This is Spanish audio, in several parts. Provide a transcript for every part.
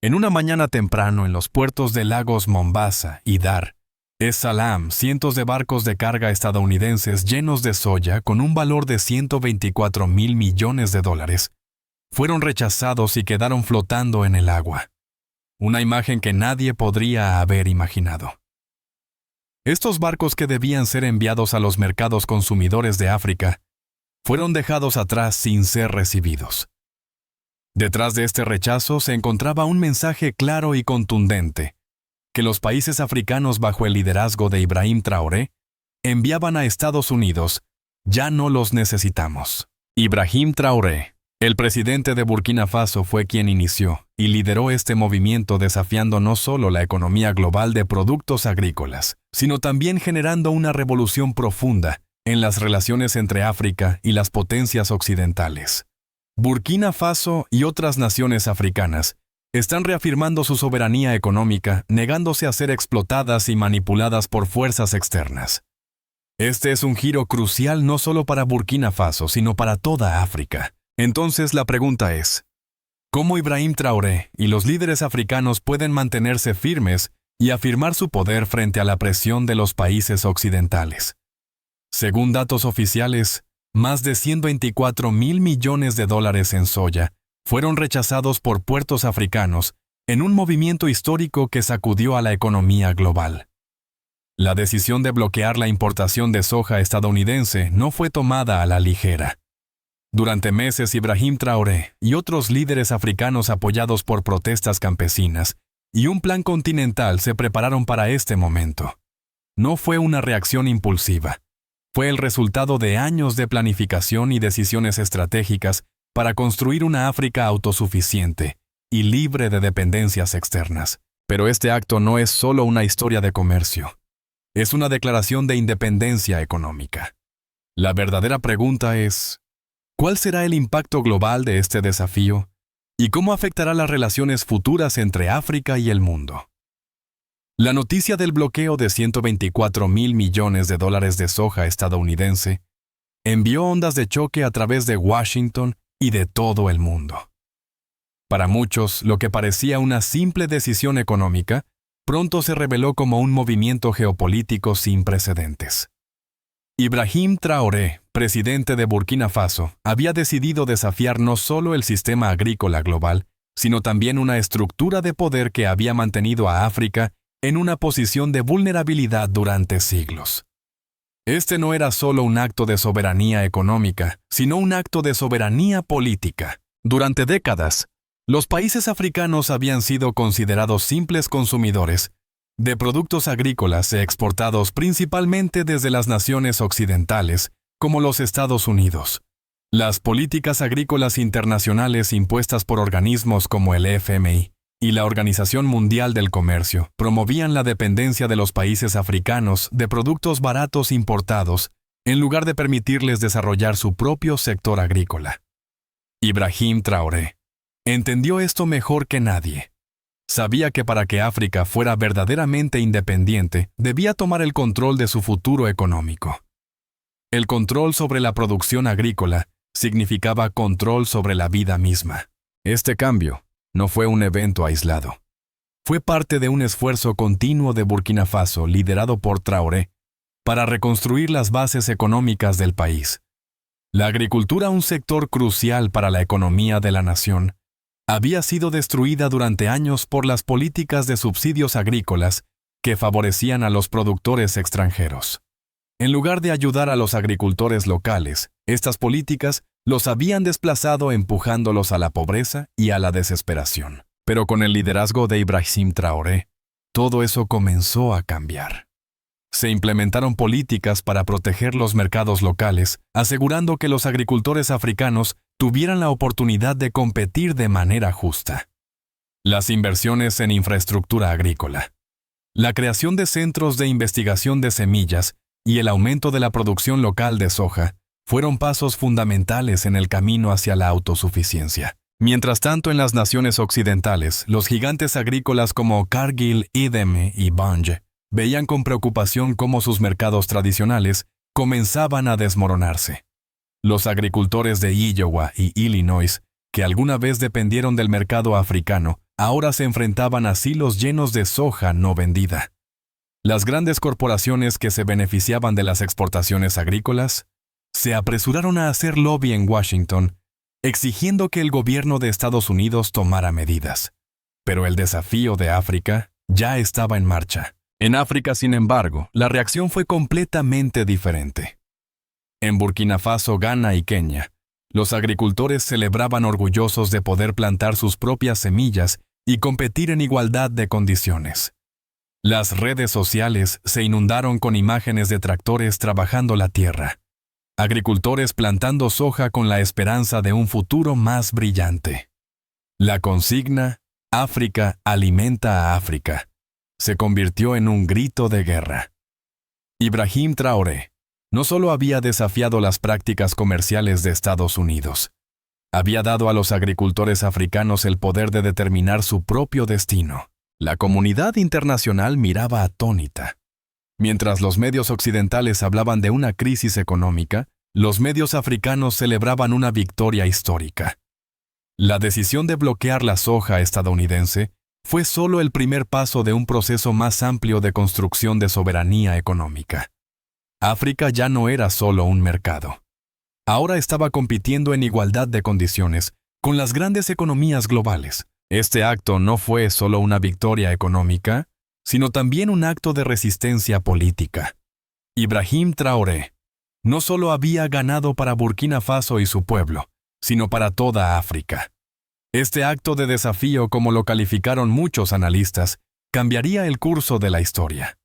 En una mañana temprano en los puertos de Lagos Mombasa y Dar es Salaam, cientos de barcos de carga estadounidenses llenos de soya con un valor de 124,000 millones de dólares fueron rechazados y quedaron flotando en el agua. Una imagen que nadie podría haber imaginado. Estos barcos que debían ser enviados a los mercados consumidores de África fueron dejados atrás sin ser recibidos. Detrás de este rechazo se encontraba un mensaje claro y contundente, que los países africanos bajo el liderazgo de Ibrahim Traoré enviaban a Estados Unidos: ya no los necesitamos. Ibrahim Traoré, el presidente de Burkina Faso, fue quien inició y lideró este movimiento, desafiando no solo la economía global de productos agrícolas, sino también generando una revolución profunda en las relaciones entre África y las potencias occidentales. Burkina Faso y otras naciones africanas están reafirmando su soberanía económica, negándose a ser explotadas y manipuladas por fuerzas externas. Este es un giro crucial no solo para Burkina Faso, sino para toda África. Entonces la pregunta es, ¿cómo Ibrahim Traoré y los líderes africanos pueden mantenerse firmes y afirmar su poder frente a la presión de los países occidentales? Según datos oficiales, más de 124,000 millones de dólares en soya fueron rechazados por puertos africanos en un movimiento histórico que sacudió a la economía global. La decisión de bloquear la importación de soja estadounidense no fue tomada a la ligera. Durante meses, Ibrahim Traoré y otros líderes africanos, apoyados por protestas campesinas y un plan continental, se prepararon para este momento. No fue una reacción impulsiva. Fue el resultado de años de planificación y decisiones estratégicas para construir una África autosuficiente y libre de dependencias externas. Pero este acto no es solo una historia de comercio. Es una declaración de independencia económica. La verdadera pregunta es, ¿cuál será el impacto global de este desafío? ¿Y cómo afectará las relaciones futuras entre África y el mundo? La noticia del bloqueo de 124,000 millones de dólares de soja estadounidense envió ondas de choque a través de Washington y de todo el mundo. Para muchos, lo que parecía una simple decisión económica, pronto se reveló como un movimiento geopolítico sin precedentes. Ibrahim Traoré, presidente de Burkina Faso, había decidido desafiar no solo el sistema agrícola global, sino también una estructura de poder que había mantenido a África en una posición de vulnerabilidad durante siglos. Este no era solo un acto de soberanía económica, sino un acto de soberanía política. Durante décadas, los países africanos habían sido considerados simples consumidores de productos agrícolas exportados principalmente desde las naciones occidentales, como los Estados Unidos. Las políticas agrícolas internacionales impuestas por organismos como el FMI y la Organización Mundial del Comercio promovían la dependencia de los países africanos de productos baratos importados en lugar de permitirles desarrollar su propio sector agrícola. Ibrahim Traoré entendió esto mejor que nadie. Sabía que para que África fuera verdaderamente independiente, debía tomar el control de su futuro económico. El control sobre la producción agrícola significaba control sobre la vida misma. Este cambio no fue un evento aislado. Fue parte de un esfuerzo continuo de Burkina Faso, liderado por Traoré, para reconstruir las bases económicas del país. La agricultura, un sector crucial para la economía de la nación, había sido destruida durante años por las políticas de subsidios agrícolas que favorecían a los productores extranjeros. En lugar de ayudar a los agricultores locales, estas políticas los habían desplazado, empujándolos a la pobreza y a la desesperación. Pero con el liderazgo de Ibrahim Traoré, todo eso comenzó a cambiar. Se implementaron políticas para proteger los mercados locales, asegurando que los agricultores africanos tuvieran la oportunidad de competir de manera justa. Las inversiones en infraestructura agrícola, la creación de centros de investigación de semillas y el aumento de la producción local de soja fueron pasos fundamentales en el camino hacia la autosuficiencia. Mientras tanto, en las naciones occidentales, los gigantes agrícolas como Cargill, Idem y Bunge veían con preocupación cómo sus mercados tradicionales comenzaban a desmoronarse. Los agricultores de Iowa y Illinois, que alguna vez dependieron del mercado africano, ahora se enfrentaban a silos llenos de soja no vendida. Las grandes corporaciones que se beneficiaban de las exportaciones agrícolas se apresuraron a hacer lobby en Washington, exigiendo que el gobierno de Estados Unidos tomara medidas. Pero el desafío de África ya estaba en marcha. En África, sin embargo, la reacción fue completamente diferente. En Burkina Faso, Ghana y Kenia, los agricultores celebraban orgullosos de poder plantar sus propias semillas y competir en igualdad de condiciones. Las redes sociales se inundaron con imágenes de tractores trabajando la tierra, agricultores plantando soja con la esperanza de un futuro más brillante. La consigna, África alimenta a África, se convirtió en un grito de guerra. Ibrahim Traoré no solo había desafiado las prácticas comerciales de Estados Unidos, había dado a los agricultores africanos el poder de determinar su propio destino. La comunidad internacional miraba atónita. Mientras los medios occidentales hablaban de una crisis económica, los medios africanos celebraban una victoria histórica. La decisión de bloquear la soja estadounidense fue solo el primer paso de un proceso más amplio de construcción de soberanía económica. África ya no era solo un mercado. Ahora estaba compitiendo en igualdad de condiciones con las grandes economías globales. Este acto no fue solo una victoria económica, sino también un acto de resistencia política. Ibrahim Traoré no solo había ganado para Burkina Faso y su pueblo, sino para toda África. Este acto de desafío, como lo calificaron muchos analistas, cambiaría el curso de la historia.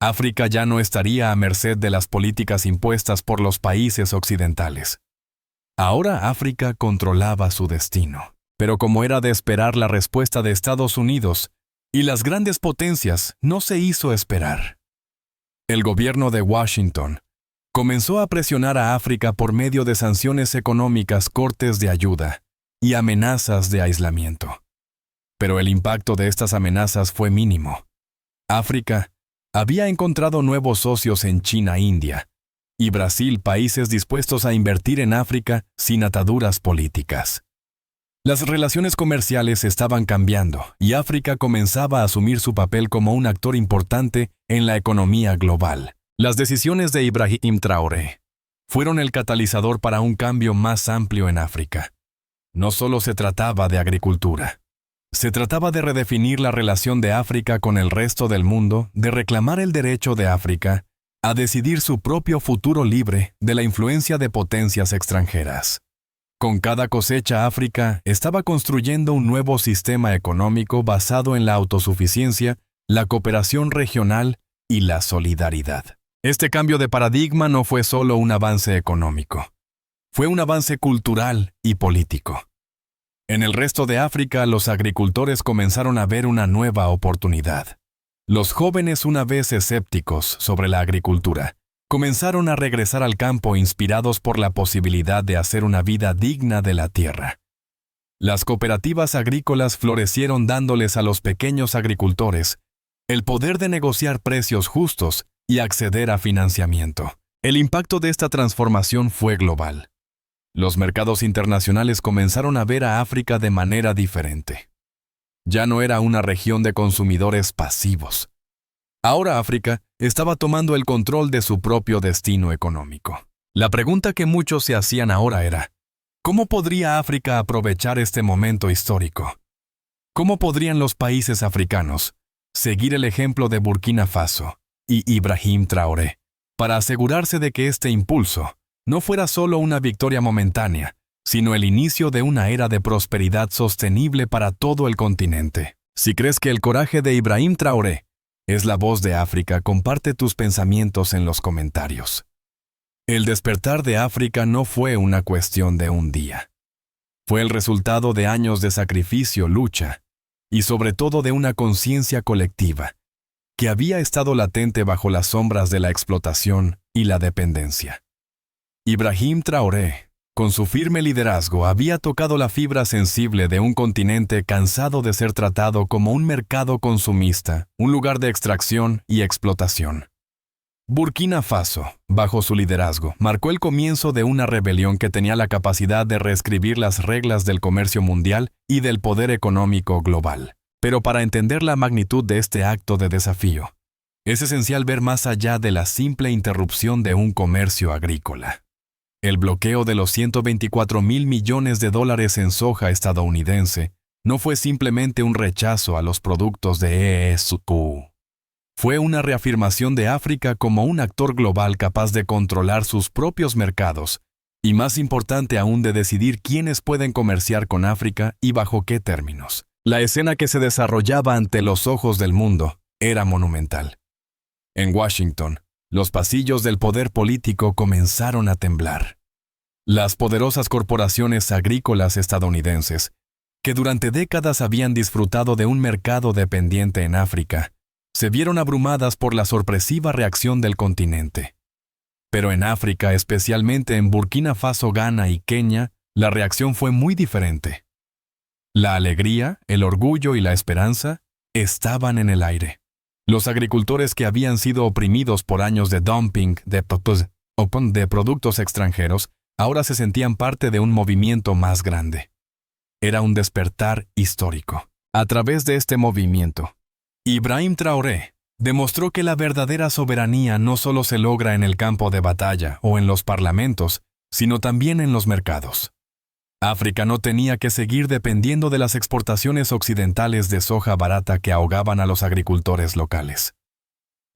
África ya no estaría a merced de las políticas impuestas por los países occidentales. Ahora África controlaba su destino. Pero como era de esperar, la respuesta de Estados Unidos y las grandes potencias no se hizo esperar. El gobierno de Washington comenzó a presionar a África por medio de sanciones económicas, cortes de ayuda y amenazas de aislamiento. Pero el impacto de estas amenazas fue mínimo. África había encontrado nuevos socios en China, India y Brasil, países dispuestos a invertir en África sin ataduras políticas. Las relaciones comerciales estaban cambiando y África comenzaba a asumir su papel como un actor importante en la economía global. Las decisiones de Ibrahim Traoré fueron el catalizador para un cambio más amplio en África. No solo se trataba de agricultura. Se trataba de redefinir la relación de África con el resto del mundo, de reclamar el derecho de África a decidir su propio futuro libre de la influencia de potencias extranjeras. Con cada cosecha, África estaba construyendo un nuevo sistema económico basado en la autosuficiencia, la cooperación regional y la solidaridad. Este cambio de paradigma no fue solo un avance económico, fue un avance cultural y político. En el resto de África, los agricultores comenzaron a ver una nueva oportunidad. Los jóvenes, una vez escépticos sobre la agricultura, comenzaron a regresar al campo inspirados por la posibilidad de hacer una vida digna de la tierra. Las cooperativas agrícolas florecieron dándoles a los pequeños agricultores el poder de negociar precios justos y acceder a financiamiento. El impacto de esta transformación fue global. Los mercados internacionales comenzaron a ver a África de manera diferente. Ya no era una región de consumidores pasivos. Ahora África estaba tomando el control de su propio destino económico. La pregunta que muchos se hacían ahora era, ¿cómo podría África aprovechar este momento histórico? ¿Cómo podrían los países africanos seguir el ejemplo de Burkina Faso y Ibrahim Traoré para asegurarse de que este impulso no fuera solo una victoria momentánea, sino el inicio de una era de prosperidad sostenible para todo el continente? Si crees que el coraje de Ibrahim Traoré es la voz de África, comparte tus pensamientos en los comentarios. El despertar de África no fue una cuestión de un día. Fue el resultado de años de sacrificio, lucha y sobre todo de una conciencia colectiva que había estado latente bajo las sombras de la explotación y la dependencia. Ibrahim Traoré, con su firme liderazgo, había tocado la fibra sensible de un continente cansado de ser tratado como un mercado consumista, un lugar de extracción y explotación. Burkina Faso, bajo su liderazgo, marcó el comienzo de una rebelión que tenía la capacidad de reescribir las reglas del comercio mundial y del poder económico global. Pero para entender la magnitud de este acto de desafío, es esencial ver más allá de la simple interrupción de un comercio agrícola. El bloqueo de los 124.000 millones de dólares en soja estadounidense no fue simplemente un rechazo a los productos de ESQ. Fue una reafirmación de África como un actor global capaz de controlar sus propios mercados y, más importante aún, de decidir quiénes pueden comerciar con África y bajo qué términos. La escena que se desarrollaba ante los ojos del mundo era monumental. En Washington, los pasillos del poder político comenzaron a temblar. Las poderosas corporaciones agrícolas estadounidenses, que durante décadas habían disfrutado de un mercado dependiente en África, se vieron abrumadas por la sorpresiva reacción del continente. Pero en África, especialmente en Burkina Faso, Ghana y Kenia, la reacción fue muy diferente. La alegría, el orgullo y la esperanza estaban en el aire. Los agricultores que habían sido oprimidos por años de dumping de productos extranjeros ahora se sentían parte de un movimiento más grande. Era un despertar histórico. A través de este movimiento, Ibrahim Traoré demostró que la verdadera soberanía no solo se logra en el campo de batalla o en los parlamentos, sino también en los mercados. África no tenía que seguir dependiendo de las exportaciones occidentales de soja barata que ahogaban a los agricultores locales.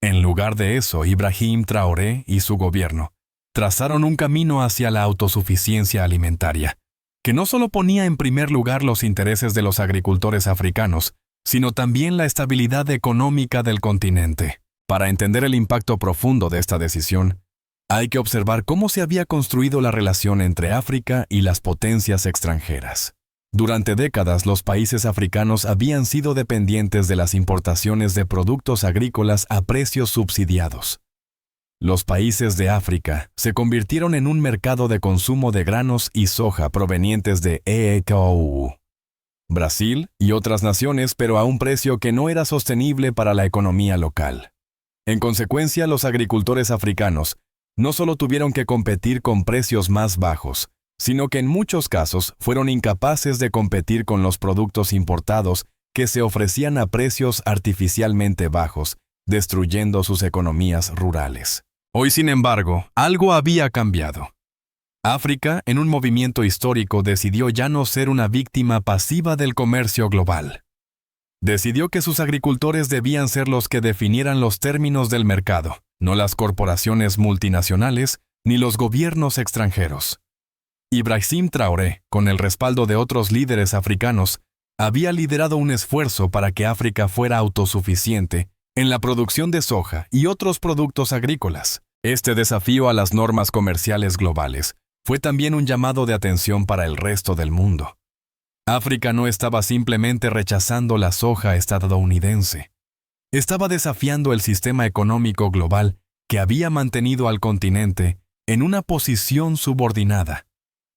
En lugar de eso, Ibrahim Traoré y su gobierno trazaron un camino hacia la autosuficiencia alimentaria, que no solo ponía en primer lugar los intereses de los agricultores africanos, sino también la estabilidad económica del continente. Para entender el impacto profundo de esta decisión, hay que observar cómo se había construido la relación entre África y las potencias extranjeras. Durante décadas, los países africanos habían sido dependientes de las importaciones de productos agrícolas a precios subsidiados. Los países de África se convirtieron en un mercado de consumo de granos y soja provenientes de EECOU, Brasil y otras naciones, pero a un precio que no era sostenible para la economía local. En consecuencia, los agricultores africanos no solo tuvieron que competir con precios más bajos, sino que en muchos casos fueron incapaces de competir con los productos importados que se ofrecían a precios artificialmente bajos, destruyendo sus economías rurales. Hoy, sin embargo, algo había cambiado. África, en un movimiento histórico, decidió ya no ser una víctima pasiva del comercio global. Decidió que sus agricultores debían ser los que definieran los términos del mercado, no las corporaciones multinacionales ni los gobiernos extranjeros. Ibrahim Traoré, con el respaldo de otros líderes africanos, había liderado un esfuerzo para que África fuera autosuficiente en la producción de soja y otros productos agrícolas. Este desafío a las normas comerciales globales fue también un llamado de atención para el resto del mundo. África no estaba simplemente rechazando la soja estadounidense. Estaba desafiando el sistema económico global que había mantenido al continente en una posición subordinada.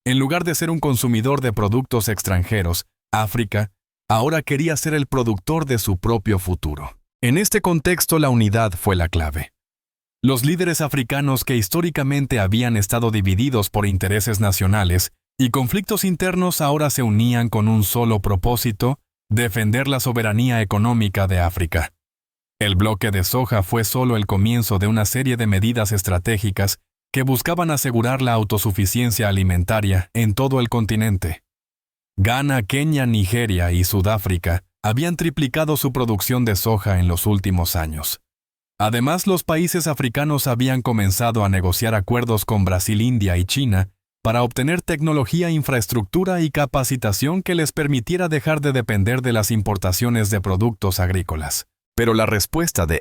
En lugar de ser un consumidor de productos extranjeros, África ahora quería ser el productor de su propio futuro. En este contexto, la unidad fue la clave. Los líderes africanos, que históricamente habían estado divididos por intereses nacionales y conflictos internos, ahora se unían con un solo propósito: defender la soberanía económica de África. El bloque de soja fue solo el comienzo de una serie de medidas estratégicas que buscaban asegurar la autosuficiencia alimentaria en todo el continente. Ghana, Kenia, Nigeria y Sudáfrica habían triplicado su producción de soja en los últimos años. Además, los países africanos habían comenzado a negociar acuerdos con Brasil, India y China para obtener tecnología, infraestructura y capacitación que les permitiera dejar de depender de las importaciones de productos agrícolas. Pero la respuesta de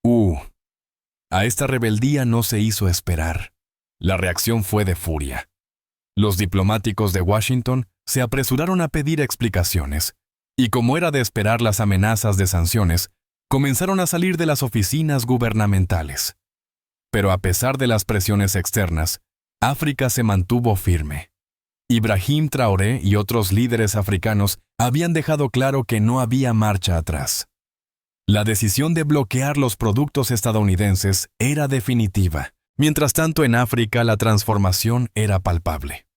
EU a esta rebeldía no se hizo esperar. La reacción fue de furia. Los diplomáticos de Washington se apresuraron a pedir explicaciones, y como era de esperar, las amenazas de sanciones comenzaron a salir de las oficinas gubernamentales. Pero a pesar de las presiones externas, África se mantuvo firme. Ibrahim Traoré y otros líderes africanos habían dejado claro que no había marcha atrás. La decisión de bloquear los productos estadounidenses era definitiva. Mientras tanto, en África la transformación era palpable.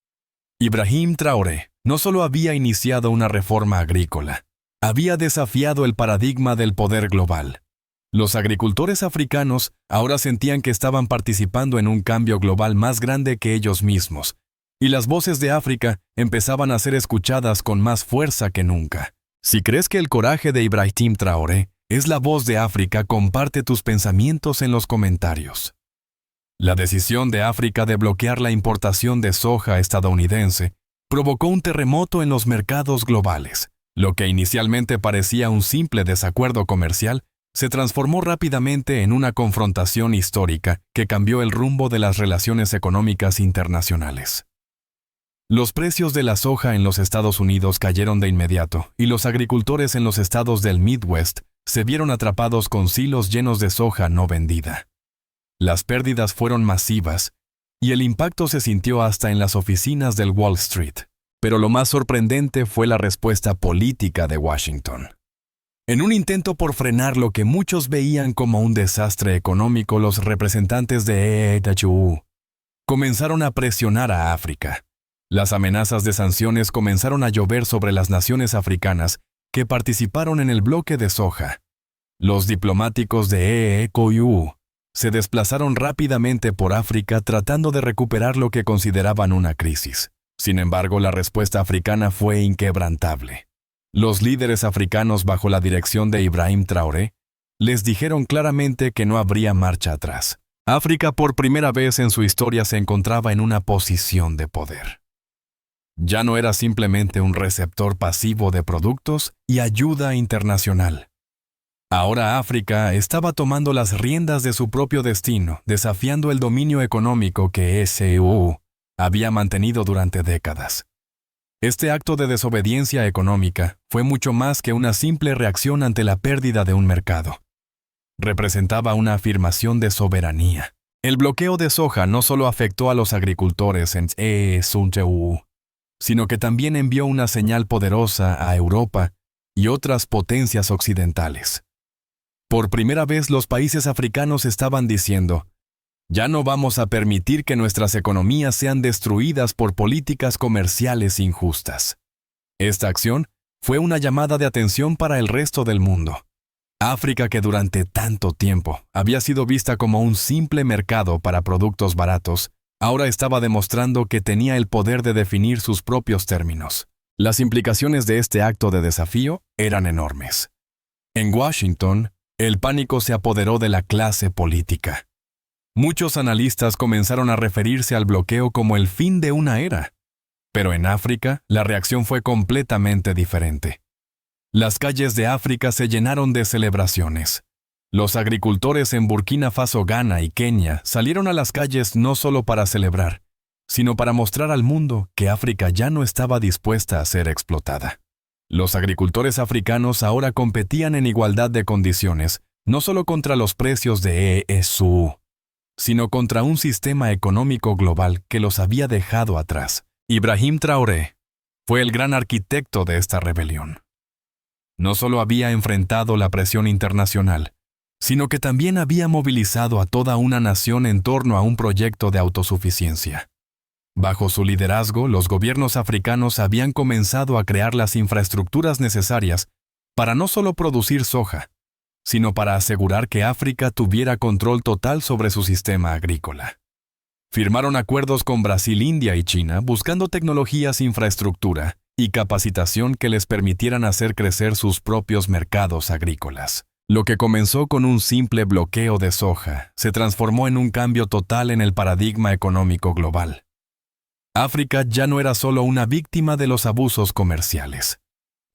Ibrahim Traoré no solo había iniciado una reforma agrícola, había desafiado el paradigma del poder global. Los agricultores africanos ahora sentían que estaban participando en un cambio global más grande que ellos mismos, y las voces de África empezaban a ser escuchadas con más fuerza que nunca. Si crees que el coraje de Ibrahim Traoré es la voz de África, comparte tus pensamientos en los comentarios. La decisión de África de bloquear la importación de soja estadounidense provocó un terremoto en los mercados globales. Lo que inicialmente parecía un simple desacuerdo comercial se transformó rápidamente en una confrontación histórica que cambió el rumbo de las relaciones económicas internacionales. Los precios de la soja en los Estados Unidos cayeron de inmediato y los agricultores en los estados del Midwest se vieron atrapados con silos llenos de soja no vendida. Las pérdidas fueron masivas y el impacto se sintió hasta en las oficinas del Wall Street. Pero lo más sorprendente fue la respuesta política de Washington. En un intento por frenar lo que muchos veían como un desastre económico, los representantes de EEW comenzaron a presionar a África. Las amenazas de sanciones comenzaron a llover sobre las naciones africanas que participaron en el bloque de soja. Los diplomáticos de EEW se desplazaron rápidamente por África tratando de recuperar lo que consideraban una crisis. Sin embargo, la respuesta africana fue inquebrantable. Los líderes africanos, bajo la dirección de Ibrahim Traoré, les dijeron claramente que no habría marcha atrás. África, por primera vez en su historia, se encontraba en una posición de poder. Ya no era simplemente un receptor pasivo de productos y ayuda internacional. Ahora África estaba tomando las riendas de su propio destino, desafiando el dominio económico que EEW había mantenido durante décadas. Este acto de desobediencia económica fue mucho más que una simple reacción ante la pérdida de un mercado. Representaba una afirmación de soberanía. El bloqueo de soja no solo afectó a los agricultores en EEW, sino que también envió una señal poderosa a Europa y otras potencias occidentales. Por primera vez los países africanos estaban diciendo: ya no vamos a permitir que nuestras economías sean destruidas por políticas comerciales injustas. Esta acción fue una llamada de atención para el resto del mundo. África, que durante tanto tiempo había sido vista como un simple mercado para productos baratos, ahora estaba demostrando que tenía el poder de definir sus propios términos. Las implicaciones de este acto de desafío eran enormes. En Washington, el pánico se apoderó de la clase política. Muchos analistas comenzaron a referirse al bloqueo como el fin de una era. Pero en África, la reacción fue completamente diferente. Las calles de África se llenaron de celebraciones. Los agricultores en Burkina Faso, Ghana y Kenia salieron a las calles no solo para celebrar, sino para mostrar al mundo que África ya no estaba dispuesta a ser explotada. Los agricultores africanos ahora competían en igualdad de condiciones, no solo contra los precios de EEW, sino contra un sistema económico global que los había dejado atrás. Ibrahim Traoré fue el gran arquitecto de esta rebelión. No solo había enfrentado la presión internacional, sino que también había movilizado a toda una nación en torno a un proyecto de autosuficiencia. Bajo su liderazgo, los gobiernos africanos habían comenzado a crear las infraestructuras necesarias para no solo producir soja, sino para asegurar que África tuviera control total sobre su sistema agrícola. Firmaron acuerdos con Brasil, India y China buscando tecnologías, infraestructura y capacitación que les permitieran hacer crecer sus propios mercados agrícolas. Lo que comenzó con un simple bloqueo de soja se transformó en un cambio total en el paradigma económico global. África ya no era solo una víctima de los abusos comerciales.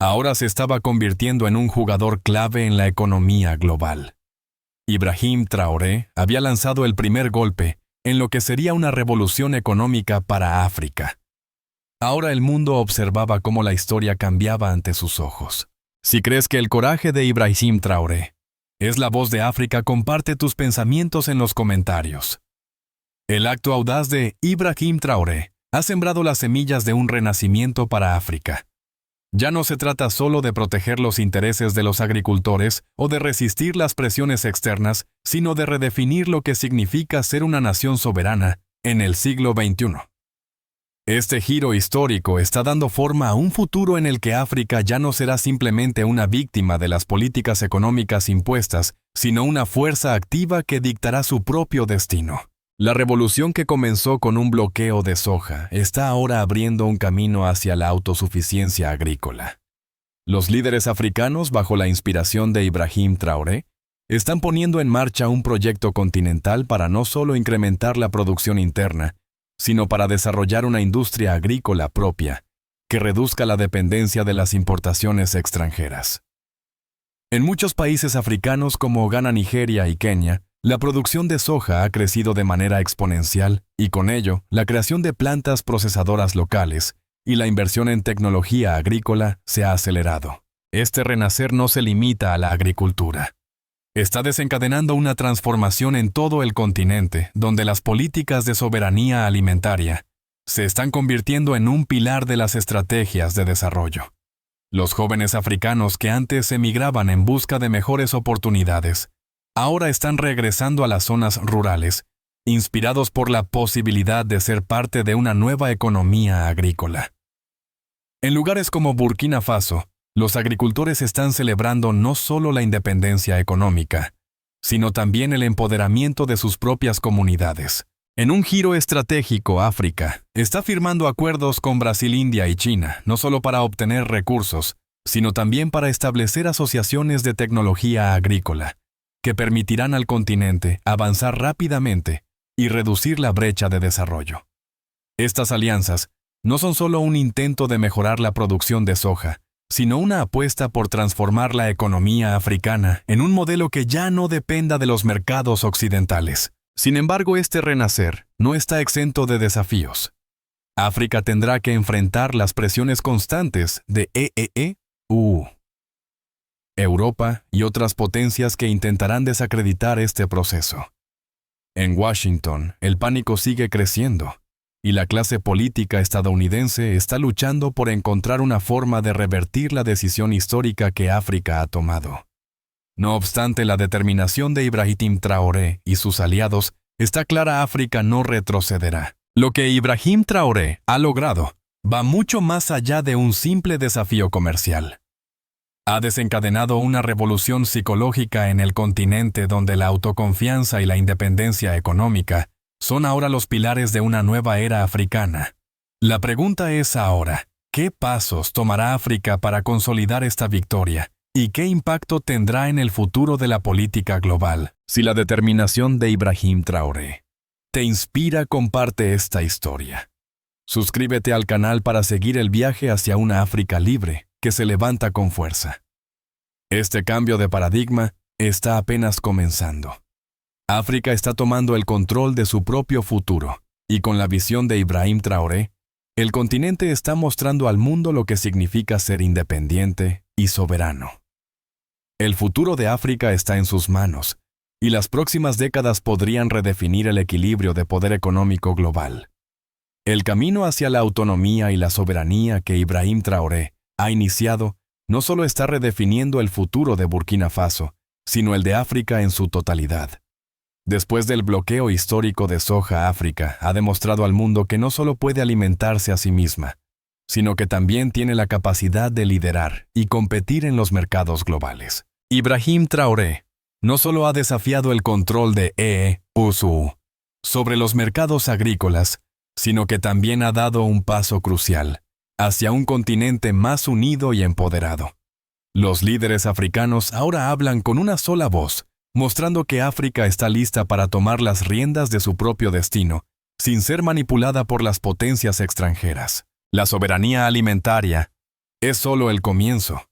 Ahora se estaba convirtiendo en un jugador clave en la economía global. Ibrahim Traoré había lanzado el primer golpe en lo que sería una revolución económica para África. Ahora el mundo observaba cómo la historia cambiaba ante sus ojos. Si crees que el coraje de Ibrahim Traoré es la voz de África, comparte tus pensamientos en los comentarios. El acto audaz de Ibrahim Traoré ha sembrado las semillas de un renacimiento para África. Ya no se trata solo de proteger los intereses de los agricultores o de resistir las presiones externas, sino de redefinir lo que significa ser una nación soberana en el siglo XXI. Este giro histórico está dando forma a un futuro en el que África ya no será simplemente una víctima de las políticas económicas impuestas, sino una fuerza activa que dictará su propio destino. La revolución que comenzó con un bloqueo de soja está ahora abriendo un camino hacia la autosuficiencia agrícola. Los líderes africanos, bajo la inspiración de Ibrahim Traoré, están poniendo en marcha un proyecto continental para no solo incrementar la producción interna, sino para desarrollar una industria agrícola propia, que reduzca la dependencia de las importaciones extranjeras. En muchos países africanos como Ghana, Nigeria y Kenia, la producción de soja ha crecido de manera exponencial y con ello, la creación de plantas procesadoras locales y la inversión en tecnología agrícola se ha acelerado. Este renacer no se limita a la agricultura. Está desencadenando una transformación en todo el continente, donde las políticas de soberanía alimentaria se están convirtiendo en un pilar de las estrategias de desarrollo. Los jóvenes africanos que antes emigraban en busca de mejores oportunidades, ahora están regresando a las zonas rurales, inspirados por la posibilidad de ser parte de una nueva economía agrícola. En lugares como Burkina Faso, los agricultores están celebrando no solo la independencia económica, sino también el empoderamiento de sus propias comunidades. En un giro estratégico, África está firmando acuerdos con Brasil, India y China, no solo para obtener recursos, sino también para establecer asociaciones de tecnología agrícola, que permitirán al continente avanzar rápidamente y reducir la brecha de desarrollo. Estas alianzas no son solo un intento de mejorar la producción de soja, sino una apuesta por transformar la economía africana en un modelo que ya no dependa de los mercados occidentales. Sin embargo, este renacer no está exento de desafíos. África tendrá que enfrentar las presiones constantes de Europa y otras potencias que intentarán desacreditar este proceso. En Washington, el pánico sigue creciendo, y la clase política estadounidense está luchando por encontrar una forma de revertir la decisión histórica que África ha tomado. No obstante la determinación de Ibrahim Traoré y sus aliados, está clara: África no retrocederá. Lo que Ibrahim Traoré ha logrado va mucho más allá de un simple desafío comercial. Ha desencadenado una revolución psicológica en el continente donde la autoconfianza y la independencia económica son ahora los pilares de una nueva era africana. La pregunta es ahora, ¿qué pasos tomará África para consolidar esta victoria? ¿Y qué impacto tendrá en el futuro de la política global? Si la determinación de Ibrahim Traoré te inspira, comparte esta historia. Suscríbete al canal para seguir el viaje hacia una África libre que se levanta con fuerza. Este cambio de paradigma está apenas comenzando. África está tomando el control de su propio futuro, y con la visión de Ibrahim Traoré, el continente está mostrando al mundo lo que significa ser independiente y soberano. El futuro de África está en sus manos, y las próximas décadas podrían redefinir el equilibrio de poder económico global. El camino hacia la autonomía y la soberanía que Ibrahim Traoré ha iniciado no solo está redefiniendo el futuro de Burkina Faso, sino el de África en su totalidad. Después del bloqueo histórico de soja, África ha demostrado al mundo que no solo puede alimentarse a sí misma, sino que también tiene la capacidad de liderar y competir en los mercados globales. Ibrahim Traoré no solo ha desafiado el control de EU sobre los mercados agrícolas, sino que también ha dado un paso crucial hacia un continente más unido y empoderado. Los líderes africanos ahora hablan con una sola voz, mostrando que África está lista para tomar las riendas de su propio destino, sin ser manipulada por las potencias extranjeras. La soberanía alimentaria es solo el comienzo.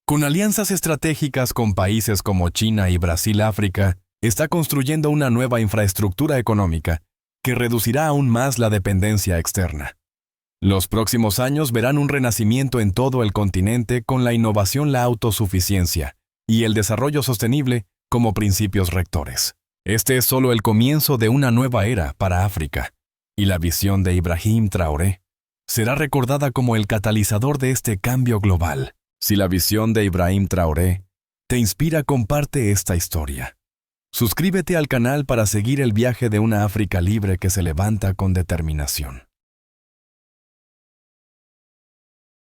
Con alianzas estratégicas con países como China y Brasil, África está construyendo una nueva infraestructura económica que reducirá aún más la dependencia externa. Los próximos años verán un renacimiento en todo el continente con la innovación, la autosuficiencia y el desarrollo sostenible como principios rectores. Este es solo el comienzo de una nueva era para África, y la visión de Ibrahim Traoré será recordada como el catalizador de este cambio global. Si la visión de Ibrahim Traoré te inspira, comparte esta historia. Suscríbete al canal para seguir el viaje de una África libre que se levanta con determinación.